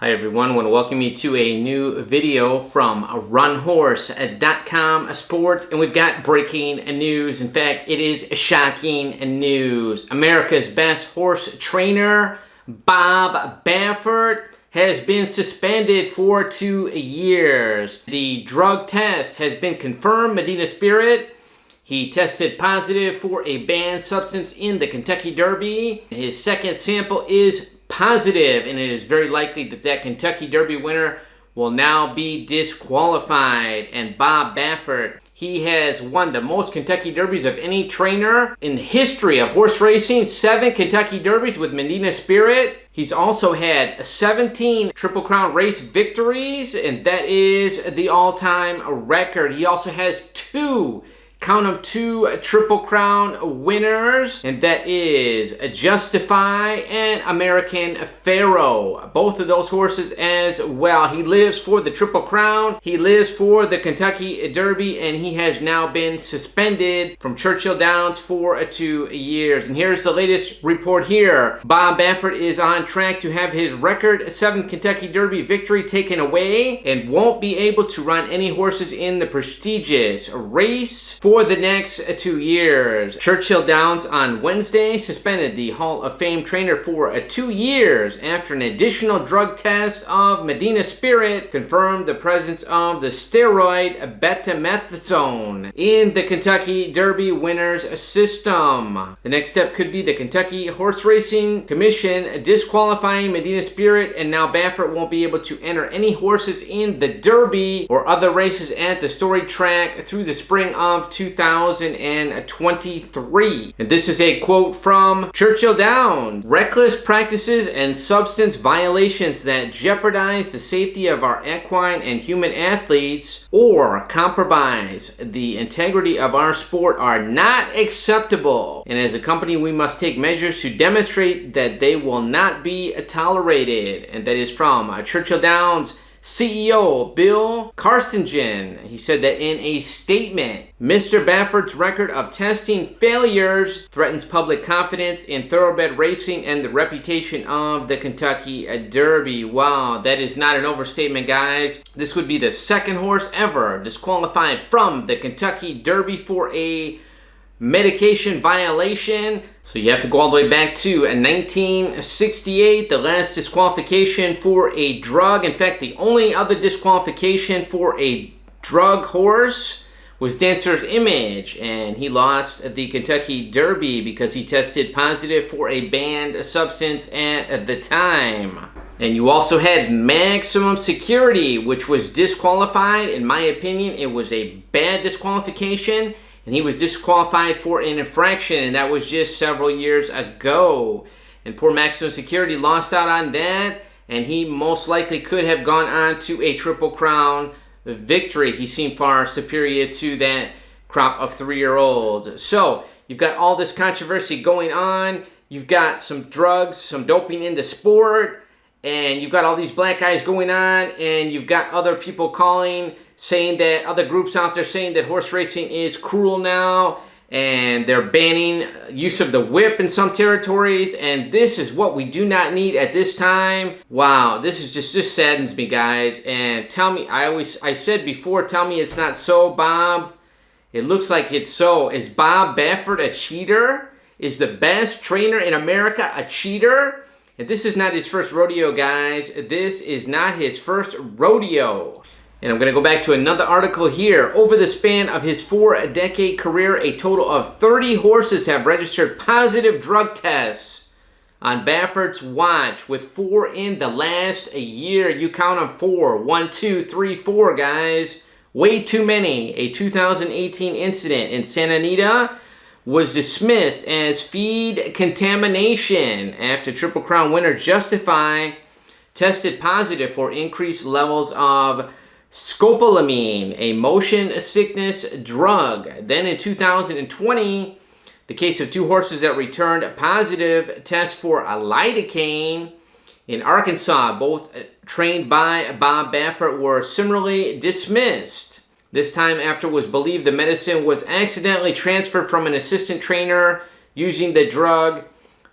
Hi everyone, I want to welcome you to a new video from runhorse.com sports, and we've got breaking news. In fact, it is shocking news. America's best horse trainer, Bob Baffert, has been suspended for 2 years. The drug test has been confirmed. Medina Spirit, he tested positive for a banned substance in the Kentucky Derby. His second sample is positive, and it is very likely that that Kentucky Derby winner will now be disqualified. And Bob Baffert, he has won the most Kentucky Derbies of any trainer in the history of horse racing. 7 Kentucky Derbies with Medina Spirit. He's also had 17 Triple Crown race victories, and that is the all-time record. He also has 2 Triple Crown winners, and that is Justify and American Pharaoh. Both of those horses as well. He lives for the Triple Crown, he lives for the Kentucky Derby, and he has now been suspended from Churchill Downs for 2 years. And here's the latest report here. Bob Baffert is on track to have his record 7th Kentucky Derby victory taken away and won't be able to run any horses in the prestigious race for the next 2 years. Churchill Downs on Wednesday suspended the Hall of Fame trainer for 2 years after an additional drug test of Medina Spirit confirmed the presence of the steroid betamethasone in the Kentucky Derby winners system. The next step could be the Kentucky Horse Racing Commission disqualifying Medina Spirit, and now Baffert won't be able to enter any horses in the Derby or other races at the Story Track through the spring of 2023. And this is a quote from Churchill Downs. Reckless practices and substance violations that jeopardize the safety of our equine and human athletes or compromise the integrity of our sport are not acceptable. And as a company, we must take measures to demonstrate that they will not be tolerated. And that is from Churchill Downs CEO Bill Karstingen. He said that in a statement. Mr. Baffert's record of testing failures threatens public confidence in thoroughbred racing and the reputation of the Kentucky Derby. Wow, that is not an overstatement, guys. This would be the second horse ever disqualified from the Kentucky Derby for a medication violation. So you have to go all the way back to 1968, the last disqualification for a drug. In fact, the only other disqualification for a drug horse was Dancer's Image, and he lost the Kentucky Derby because he tested positive for a banned substance at the time. And you also had Maximum Security, which was disqualified. In my opinion, it was a bad disqualification, and he was disqualified for an infraction, and that was just several years ago. And poor Maximum Security lost out on that, and he most likely could have gone on to a Triple Crown victory. He seemed far superior to that crop of 3-year-olds. So you've got all this controversy going on. You've got some drugs, some doping in the sport, and you've got all these black guys going on, and you've got other people calling, saying that other groups out there saying that horse racing is cruel now, and they're banning use of the whip in some territories, and this is what we do not need at this time. Wow, this saddens me, guys. And tell me, I said before, tell me it's not so, Bob. It looks like it's so. Is Bob Baffert a cheater? Is the best trainer in America a cheater? And this is not his first rodeo, guys. This is not his first rodeo. And I'm going to go back to another article here. Over the span of his 4-decade career, a total of 30 horses have registered positive drug tests on Baffert's watch, with 4 in the last year. You count them, 4. 1, 2, 3, 4, guys. Way too many. A 2018 incident in Santa Anita was dismissed as feed contamination after Triple Crown winner Justify tested positive for increased levels of scopolamine, a motion sickness drug. Then in 2020, the case of 2 horses that returned positive tests for a lidocaine in Arkansas, both trained by Bob Baffert, were similarly dismissed. This time after it was believed the medicine was accidentally transferred from an assistant trainer using the drug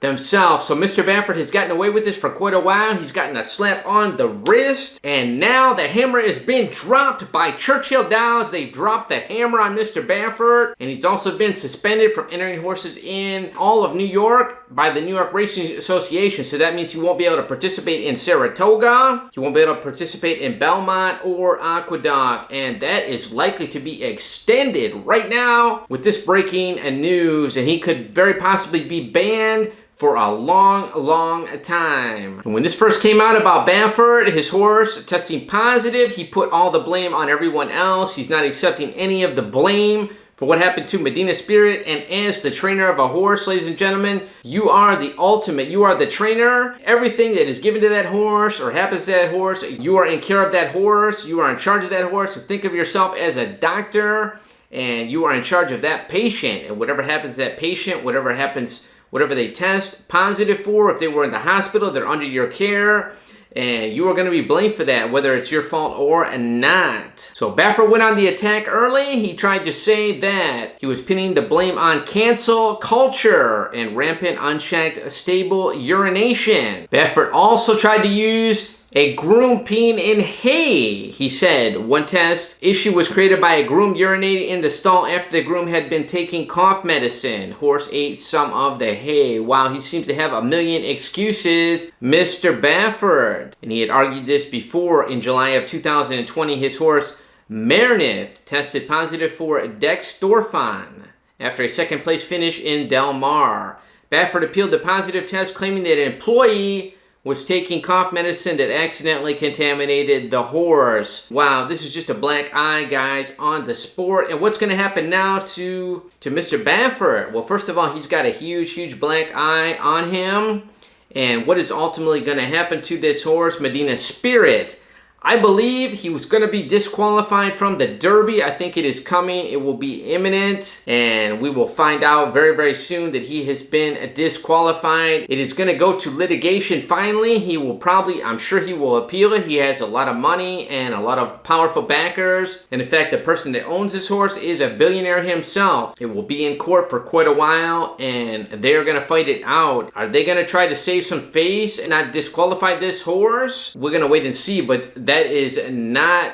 themselves. So Mr. Baffert has gotten away with this for quite a while. He's gotten a slap on the wrist, and now the hammer has been dropped by Churchill Downs. They've dropped the hammer on Mr. Baffert, and he's also been suspended from entering horses in all of New York by the New York Racing Association. So that means he won't be able to participate in Saratoga, he won't be able to participate in Belmont or Aqueduct, and that is likely to be extended right now with this breaking news, and he could very possibly be banned for a long time. And when this first came out about Baffert, his horse testing positive, he put all the blame on everyone else. He's not accepting any of the blame for what happened to Medina Spirit. And as the trainer of a horse, ladies and gentlemen, you are the ultimate. You are the trainer. Everything that is given to that horse or happens to that horse, you are in care of that horse. You are in charge of that horse. So think of yourself as a doctor, and you are in charge of that patient. And whatever happens to that patient, whatever they test positive for, if they were in the hospital, they're under your care, and you are going to be blamed for that, whether it's your fault or not. So Baffert went on the attack early. He tried to say that he was pinning the blame on cancel culture and rampant, unchecked, stable urination. Baffert also tried to use a groom peeing in hay. He said one test issue was created by a groom urinating in the stall after the groom had been taking cough medicine. Horse ate some of the hay. Wow, he seems to have a million excuses, Mr. Baffert. And he had argued this before. In July of 2020, his horse Meredith tested positive for dextrorphan after a second place finish in Del Mar. Baffert appealed the positive test, claiming that an employee was taking cough medicine that accidentally contaminated the horse. Wow, this is just a black eye, guys, on the sport. And what's going to happen now to Mr. Baffert? Well, first of all, he's got a huge black eye on him. And what is ultimately going to happen to this horse, Medina Spirit? I believe he was going to be disqualified from the Derby. I think it is coming. It will be imminent. And we will find out very soon that he has been disqualified. It is going to go to litigation finally. He will probably, I'm sure he will appeal it. He has a lot of money and a lot of powerful backers. And in fact, the person that owns this horse is a billionaire himself. It will be in court for quite a while, and they're going to fight it out. Are they going to try to save some face and not disqualify this horse? We're going to wait and see, but that is not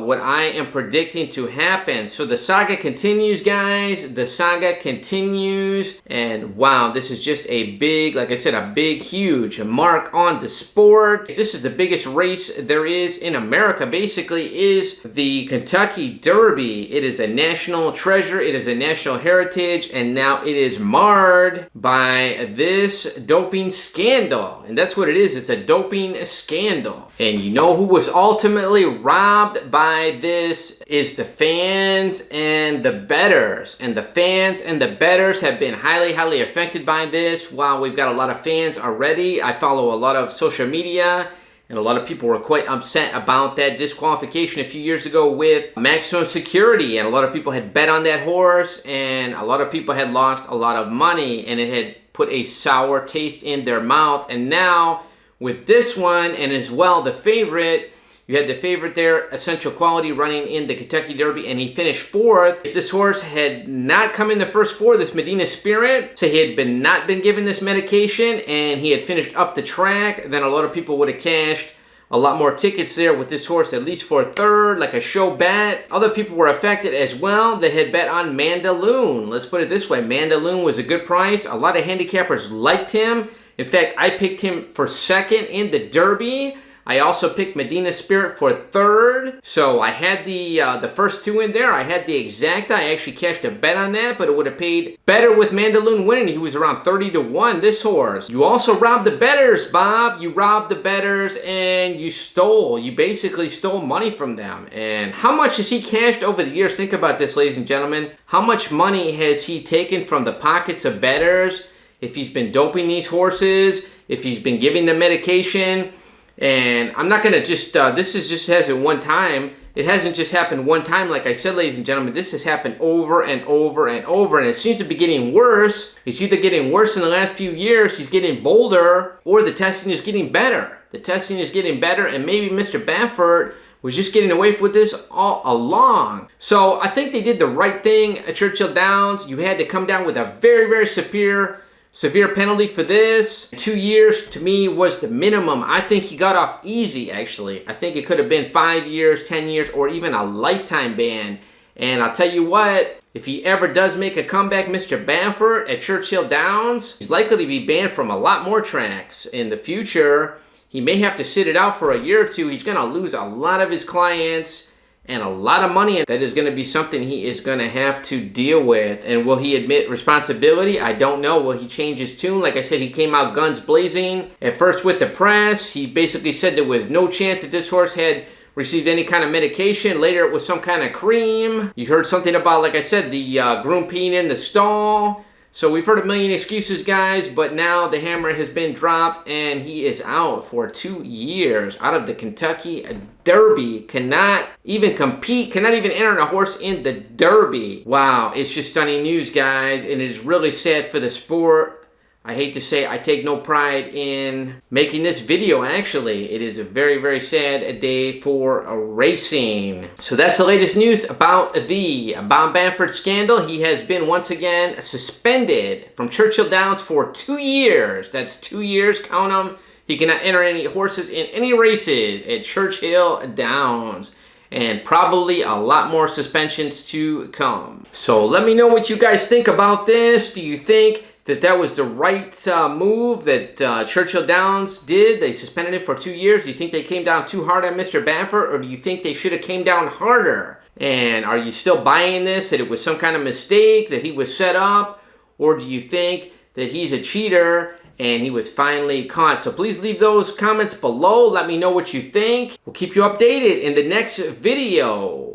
what I am predicting to happen. So the saga continues, guys. The saga continues. And wow, this is just a big, like I said, a big, huge mark on the sport. This is the biggest race there is in America, basically, is the Kentucky Derby. It is a national treasure. It is a national heritage. And now it is marred by this doping scandal. And that's what it is. It's a doping scandal. And you know who was ultimately robbed by this is the fans and the bettors. And the fans and the bettors have been highly affected by this. Wow, we've got a lot of fans already. I follow a lot of social media, and a lot of people were quite upset about that disqualification a few years ago with Maximum Security. And a lot of people had bet on that horse, and a lot of people had lost a lot of money, and it had put a sour taste in their mouth. And now with this one, and as well the favorite, you had the favorite there, Essential Quality, running in the Kentucky Derby, and he finished fourth. If this horse had not come in the first four, this Medina Spirit, say he had not been given this medication and he had finished up the track, then a lot of people would have cashed a lot more tickets there with this horse, at least for third, like a show bet. Other people were affected as well that had bet on Mandaloon. Let's put it this way, Mandaloon was a good price. A lot of handicappers liked him. In fact, I picked him for second in the Derby. I also picked Medina Spirit for third. So I had the first two in there. I had the exacta. I actually cashed a bet on that, but it would have paid better with Mandaloon winning. He was around 30-1, this horse. You also robbed the bettors, Bob. You robbed the bettors and you stole. You basically stole money from them. And how much has he cashed over the years? Think about this, ladies and gentlemen. How much money has he taken from the pockets of bettors? If he's been doping these horses, if he's been giving them medication. And I'm not going to just, this is just hasn't one time. It hasn't just happened one time. Like I said, ladies and gentlemen, this has happened over and over and over. And it seems to be getting worse. It's either getting worse in the last few years, he's getting bolder, or the testing is getting better. The testing is getting better, and maybe Mr. Baffert was just getting away with this all along. So I think they did the right thing at Churchill Downs. You had to come down with a very severe Severe penalty for this. 2 years to me was the minimum. I think he got off easy, actually. I think it could have been 5 years, 10 years, or even a lifetime ban. And I'll tell you what, if he ever does make a comeback, Mr. Baffert at Churchill Downs, he's likely to be banned from a lot more tracks in the future. He may have to sit it out for a year or two. He's going to lose a lot of his clients and a lot of money, and that is going to be something he is going to have to deal with. And will he admit responsibility? I don't know. Will he change his tune? Like I said, he came out guns blazing. At first with the press, he basically said there was no chance that this horse had received any kind of medication. Later it was some kind of cream. You heard something about, like I said, the groom peeing in the stall. So we've heard a million excuses, guys, but now the hammer has been dropped and he is out for 2 years out of the Kentucky Derby. Cannot even compete, cannot even enter a horse in the Derby. Wow, it's just stunning news, guys, and it is really sad for the sport. I hate to say I take no pride in making this video, actually. It is a very, very sad day for racing. So that's the latest news about the Bob Baffert scandal. He has been once again suspended from Churchill Downs for 2 years. That's 2 years, count them. He cannot enter any horses in any races at Churchill Downs. And probably a lot more suspensions to come. So let me know what you guys think about this. Do you think that was the right move that Churchill Downs did? They suspended him for 2 years. Do you think they came down too hard on Mr. Baffert, or do you think they should have came down harder? And are you still buying this, that it was some kind of mistake, that he was set up? Or do you think that he's a cheater and he was finally caught? So please leave those comments below. Let me know what you think. We'll keep you updated in the next video.